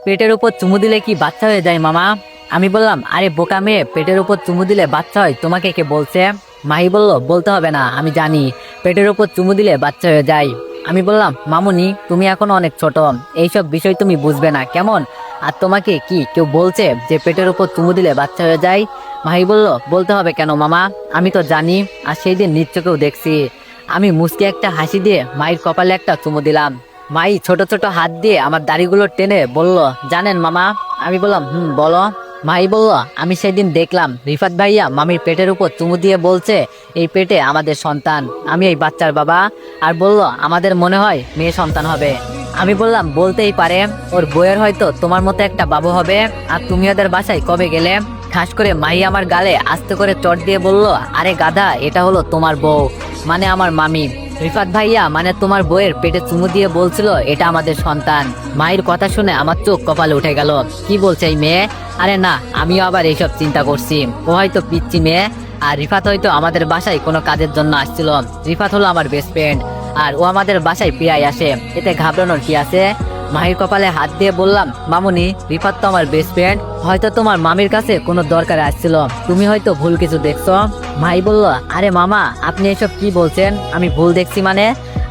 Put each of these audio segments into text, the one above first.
পেটের উপর চুমু দিলে কি বাচ্চা হয়ে যায় মামা? আমি বললাম, আরে বোকা মেয়ে, পেটের উপর চুমু দিলে বাচ্চা হয় তোমাকে কে বলছে? মাহি বলল, বলতে হবে না, আমি জানি পেটের উপর চুমু দিলে বাচ্চা হয়ে যায়। আমি বললাম, মামুনি তুমি এখনো অনেক ছোট, এইসব বিষয় তুমি বুঝবে না কেমন? আর তোমাকে কি কেউ বলছে যে পেটের উপর চুমু দিলে বাচ্চা হয়ে যায়? মাহি বলল, বলতে হবে কেন মামা, আমি তো জানি, আর সেই দিন নিশ্চয়কেও দেখছি। আমি মুচকি একটা হাসি দিয়ে মায়ের কপালে একটা চুমু দিলাম। মাই ছোট ছোট হাত দিয়ে আমার দাড়িগুলো টেনে বলল, জানেন মামা? আমি বললাম, বলো। মাই বলল, আমি সেদিন দেখলাম রিফাত ভাইয়া মামির পেটের উপর চুমু দিয়ে বলছে এই পেটে আমাদের সন্তান, আমি এই বাচ্চার বাবা। আর বলল আমাদের মনে হয় মেয়ে সন্তান হবে। আমি বললাম, বলতেই পারে, ওর বউয়ের হয়তো তোমার মতো একটা বাবু হবে। আর তুমি ওদের বাসায় কবে গেলে? ঠাস করে মাহি আমার গালে আস্তে করে চট দিয়ে বলল, আরে গাধা, এটা হলো তোমার বউ, মানে আমার মামি। রিফাত ভাইয়া মানে তোমার বউয়ের পেটে চুমু দিয়ে বলছিল এটা আমাদের সন্তান। মায়ের কথা শুনে আমার চোখ কপালে উঠে গেল। কি বলছে এই মেয়ে? আরে না, আমিও আবার এইসব চিন্তা করছি, ও হয়তো পিচ্চি মেয়ে, আর রিফাত হয়তো আমাদের বাসায় কোনো কাজের জন্য আসছিল। রিফাত হলো আমার বেস্ট ফ্রেন্ড, আর ও আমাদের বাসায় প্রায় আসে, এতে ঘাবড়ানোর কি আছে? মাহির কপালে হাত দিয়ে বললাম, মামুনি, রিফাত তো আমার বেস্ট ফ্রেন্ড, হয়তো তোমার মামির কাছে কোনো দরকারে আসছিল, তুমি হয়তো ভুল কিছু দেখছো। মাই বলল, আরে মামা, আপনি এসব কি বলছেন? আমি ভুল দেখছি মানে?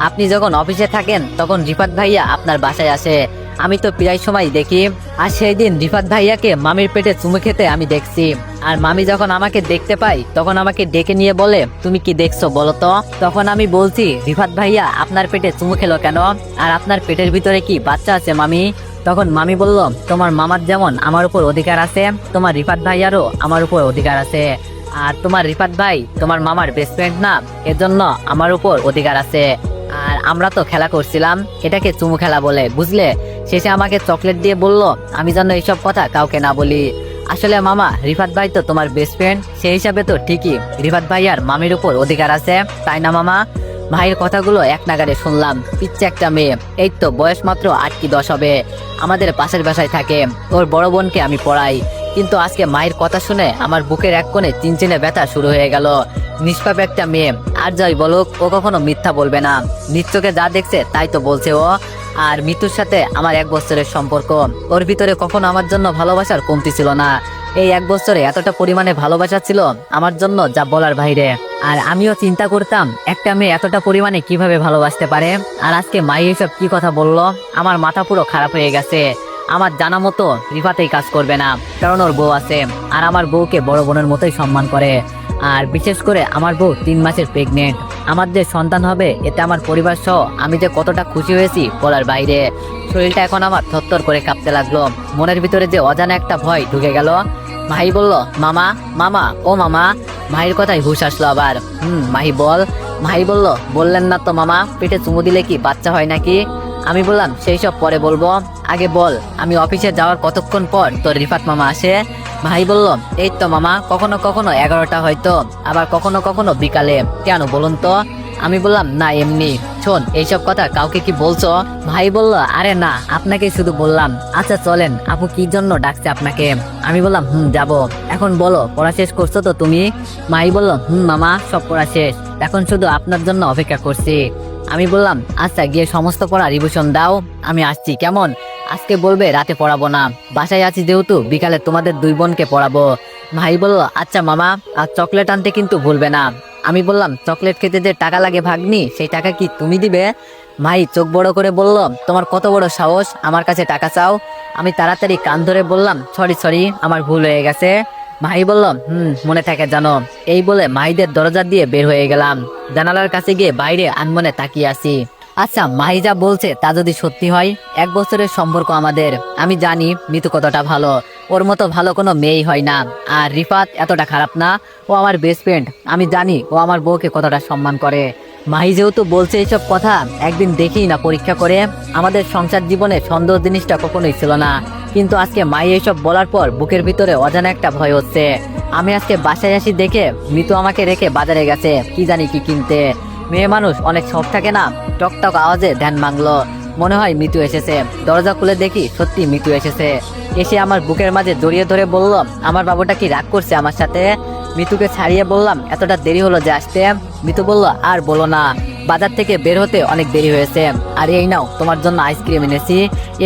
আপনি যখন অফিসে থাকেন তখন রিফাত ভাইয়া আপনার বাসায় আসে, আমি তো প্রায় সময় দেখি। আর সেই দিন রিফাত ভাইয়াকে মামির পেটে চুমু খেতে আমি দেখছি। আর মামি যখন আমাকে দেখতে পাই তখন আমাকে ডেকে নিয়ে বলে, তুমি কি দেখছো বলো তো? তখন আমি বলছি, রিফাত ভাইয়া আপনার পেটে চুমু খেলো কেন? আর আপনার পেটের ভিতরে কি বাচ্চা আছে মামি? তখন মামি বলল, তোমার মামার যেমন আমার উপর অধিকার আছে, তোমার রিফাত ভাইয়ারও আমার উপর অধিকার আছে। আর তোমার রিফাত ভাই তোমার মামার বেস্ট ফ্রেন্ড না, এজন্য আমার উপর অধিকার আছে। আর আমরা তো খেলা করছিলাম, এটাকে চুমু খেলা বলে, বুঝলে? শেষে আমাকে চকলেট দিয়ে বলল আমি যেন এইসব কথা কাউকে না বলি। আসলে মামা, রিফাত ভাই তো তোমার বেস্ট ফ্রেন্ড, সেই হিসাবে তো ঠিকই রিফাত ভাই আর মামির উপর অধিকার আছে, তাই না মামা? ভাইয়ের কথাগুলো এক নাগারে শুনলাম। পিচ্ছে একটা মেয়ে, এই তো বয়স মাত্র 8 কি 10 হবে, আমাদের পাশের বাসায় থাকে, ওর বড় বোনকে আমি পড়াই। কিন্তু আজকে মায়ের কথা শুনে আমার বুকের এক কোণে চিনচিনে ব্যথা শুরু হয়ে গেল। নিষ্পাপ একটা মেয়ে, আর যাই বলুক, ও কখনো মিথ্যা বলবে না, নিশ্চয়কে যা দেখছে তাই তো বলছে ও। আর মিতুর সাথে আমার 1 বছরের সম্পর্ক, ওর ভিতরে কখনো আমার জন্য ভালোবাসার কমতি ছিল না। এই 1 বছরে এতটা পরিমাণে ভালোবাসা ছিল আমার জন্য যা বলার বাইরে। আর আমিও চিন্তা করতাম একটা মেয়ে এতটা পরিমাণে কিভাবে ভালোবাসতে পারে। আর আজকে মাই এসব কি কথা বললো, আমার মাথা পুরো খারাপ হয়ে গেছে। আমার জানা মতো রিফাতেই কাজ করবে না, কারণ ওর বউ আছে, আর আমার বউকে বড় বোনের মতোই সম্মান করে। আর বিশেষ করে আমার বউ 3 মাসের প্রেগনেন্ট, আমার যে সন্তান হবে এতে আমার পরিবার সহ আমি যে কতটা খুশি হয়েছি বলার বাইরে। শরীরটা এখন আমার থরথর করে কাঁপতে লাগলো, মনের ভিতরে যে অজানা একটা ভয় ঢুকে গেল। মাহি বলল, মামা, মামা, ও মামা। মাহির কথায় হুঁশ আসলো আবার। মাহি বল। মাহি বলল, বললেন না তো মামা, পেটে চুমু দিলে কি বাচ্চা হয় নাকি? আমি বললাম, সেই সব পরে বলবো, আগে বল আমি অফিসে যাওয়ার কতক্ষণ পর তোর রিফাত মামা আসে? ভাই বলল, এই তো মামা, কখনো কখনো 11টা হয়তো, আবার কখনো কখনো বিকালে। কেন বলুন তো? আমি বললাম, না এমনি। শোন, এইসব কথা কাউকে কি বলছো? ভাই বলল, আরে না, আপনাকে শুধু বললাম। আচ্ছা চলেন, আপু কি জন্য ডাকছে আপনাকে? আমি বললাম, যাবো। এখন বলো, পড়া শেষ করছো তো তুমি? মাই বলল, মামা, সব পড়া শেষ, এখন শুধু আপনার জন্য অপেক্ষা করছি। আমি বললাম, আচ্ছা গিয়ে সমস্ত পড়া রিভিশন দাও, আমি আসছি কেমন? আজকে বলবে রাতে পড়াবো না, বাসায় আছি যেহেতু বিকালে তোমাদের 2 বোনকে পড়াবো। ভাই বলল, আচ্ছা মামা, আর চকলেট আনতে কিন্তু ভুলবে না। আমি বললাম, চকলেট খেতে যে টাকা লাগে ভাগ্নি, সেই টাকা কি তুমি দিবে? ভাই চোখ বড় করে বলল, তোমার কত বড় সাহস আমার কাছে টাকা চাও? আমি তাড়াতাড়ি কান ধরে বললাম, সরি, আমার ভুল হয়ে গেছে। ভাই বলল, মনে থাকে জানো। এই বলে মাহিদের দরজা দিয়ে বের হয়ে গেলাম। জানালার কাছে গিয়ে বাইরে আনমনে তাকিয়ে আছি। আচ্ছা, মাহি যা বলছে তা যদি সত্যি হয়, 1 বছরের সম্পর্ক আমাদের, আমি জানি মিতু কতটা ভালো, ওর মতো ভালো কোনো মেয়েই হয় না। আর রিফাত এতটা খারাপ না, ও আমার বেস্ট ফ্রেন্ড, আমি জানি ও আমার বউকে কতটা সম্মান করে। মাহি যেহেতু বলছে এইসব কথা, একদিন দেখি না পরীক্ষা করে। আমাদের সংসার জীবনে সন্দেহ জিনিসটা কখনোই ছিল না, কিন্তু আজকে মাহি এইসব বলার পর বুকের ভিতরে অজানা একটা ভয় হচ্ছে। আমি আজকে বাসায় আসি দেখে মিতু আমাকে রেখে বাজারে গেছে কি জানি কি কিনতে। মেয়ে মানুষ অনেক শখ থাকে না। টকটক আওয়াজে ধ্যান ভাঙলো, মনে হয় মিতু এসেছে। দরজা খুলে দেখি সত্যি মিতু এসেছে। এসে আমার বুকের মাঝে জড়িয়ে ধরে বলল, আমার বাবুটা কি রাগ করছে আমার সাথে? মিতুকে ছাড়িয়ে বললাম, এতটা দেরি হলো যে আসতে? মিতু বলল, আর বলো না, বাজার থেকে বের হতে অনেক দেরি হয়েছে। আর এই নাও তোমার জন্য আইসক্রিম এনেছি।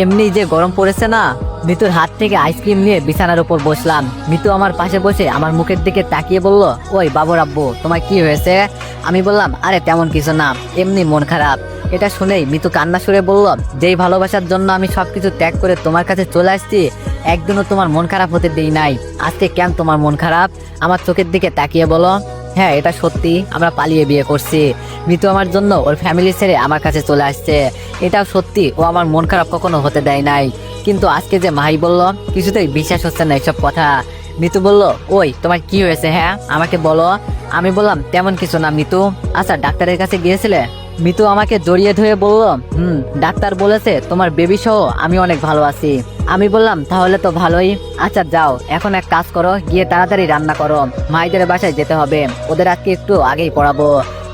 এমনি যে গরম পড়েছে না। মিতুর হাত থেকে আইসক্রিম নিয়ে বিছানার উপর বসলাম। মিতু আমার পাশে বসে আমার মুখের দিকে তাকিয়ে বলল, ওই বাবুর আব্বু, তোমার কি হয়েছে? আমি বললাম, আরে তেমন কিছু না, এমনি মন খারাপ। এটা শুনেই মিতু কান্না সুরে বলল, যেই ভালোবাসার জন্য আমি সবকিছু ত্যাগ করে তোমার কাছে চলে আসছি, একদিনও তোমার মন খারাপ হতে দেই নাই। আজকে কেন তোমার মন খারাপ? আমার চোখের দিকে তাকিয়ে বলো। হ্যাঁ, এটা সত্যি, আমরা পালিয়ে বিয়ে করছি। মিতু আমার জন্য ওর ফ্যামিলি ছেড়ে আমার কাছে চলে আসছে। এটাও সত্যি, ও আমার মন খারাপ কখনো হতে দেয় নাই। কিন্তু আজকে যে মাহি বলল, কিছুতেই বিশ্বাস হচ্ছে না এসব কথা। মিতু বলল, ওই তোমার কি হয়েছে? হ্যাঁ আমাকে বলো। আমি বললাম, তেমন কিছু না মিতু। আচ্ছা, ডাক্তারের কাছে গিয়েছিলে? মিতু আমাকে জড়িয়ে ধরে বলল, ডাক্তার বলেছে তোমার বেবি সহ আমি অনেক ভালো আছি। আমি বললাম, তাহলে তো ভালোই। আচ্ছা যাও, এখন এক কাজ করো, গিয়ে তাড়াতাড়ি রান্না করো, মাইদের বাসায় যেতে হবে, ওদের আজকে একটু আগেই পড়াবো।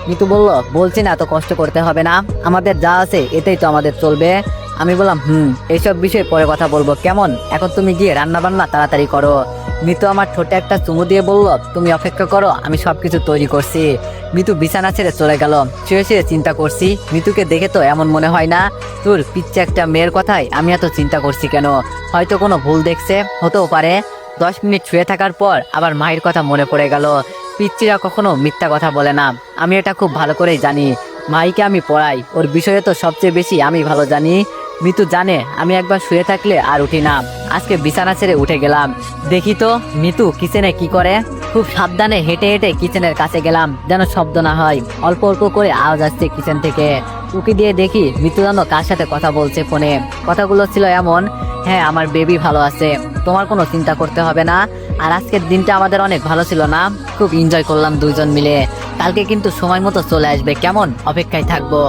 মিতু বলল, বলছি না, এত কষ্ট করতে হবে না, আমাদের যা আছে এতেই তো আমাদের চলবে। আমি বললাম, এইসব বিষয়ে পরে কথা বলবো কেমন, এখন তুমি গিয়ে রান্না বান্না তাড়াতাড়ি করো। মিতু আমার ঠোঁটে একটা চুমু দিয়ে বলল, তুমি অপেক্ষা করো, আমি সবকিছু তৈরি করছি। মিতু বিছানা ছেড়ে চলে গেল। শুয়ে শুয়ে চিন্তা করছি, মিতুকে দেখে তো এমন মনে হয় না। তোর পিচ্ছে একটা মেয়ের কথাই আমি এত চিন্তা করছি কেন? হয়তো কোনো ভুল দেখছে, হতেও পারে। 10 মিনিট শুয়ে থাকার পর আবার মায়ের কথা মনে পড়ে গেল। পিচ্চিরা কখনো মিথ্যা কথা বলে না, আমি এটা খুব ভালো করেই জানি। মাইকে আমি পড়াই, ওর বিষয়ে তো সবচেয়ে বেশি আমি ভালো জানি। মিতু জানে আমি একবার শুয়ে থাকলে আর উঠি না। আজকে বিছানা ছেড়ে উঠে গেলাম। দেখি তো মিতু কিচেনে কি করে। খুব সাবধানে হেঁটে হেঁটে কিচেনের কাছে গেলাম, যেন শব্দ না হয়। অল্প অল্প করে আওয়াজ আসছে কিচেন থেকে। উকি দিয়ে দেখি মিতু যেন কার সাথে কথা বলছে ফোনে। কথাগুলো ছিল এমন, হ্যাঁ আমার বেবি ভালো আছে, তোমার কোনো চিন্তা করতে হবে না। আর আজকের দিনটা আমাদের অনেক ভালো ছিল না? খুব এনজয় করলাম দুইজন মিলে। কালকে কিন্তু সময় মতো চলে আসবে, কেমন? অপেক্ষায় থাকবো।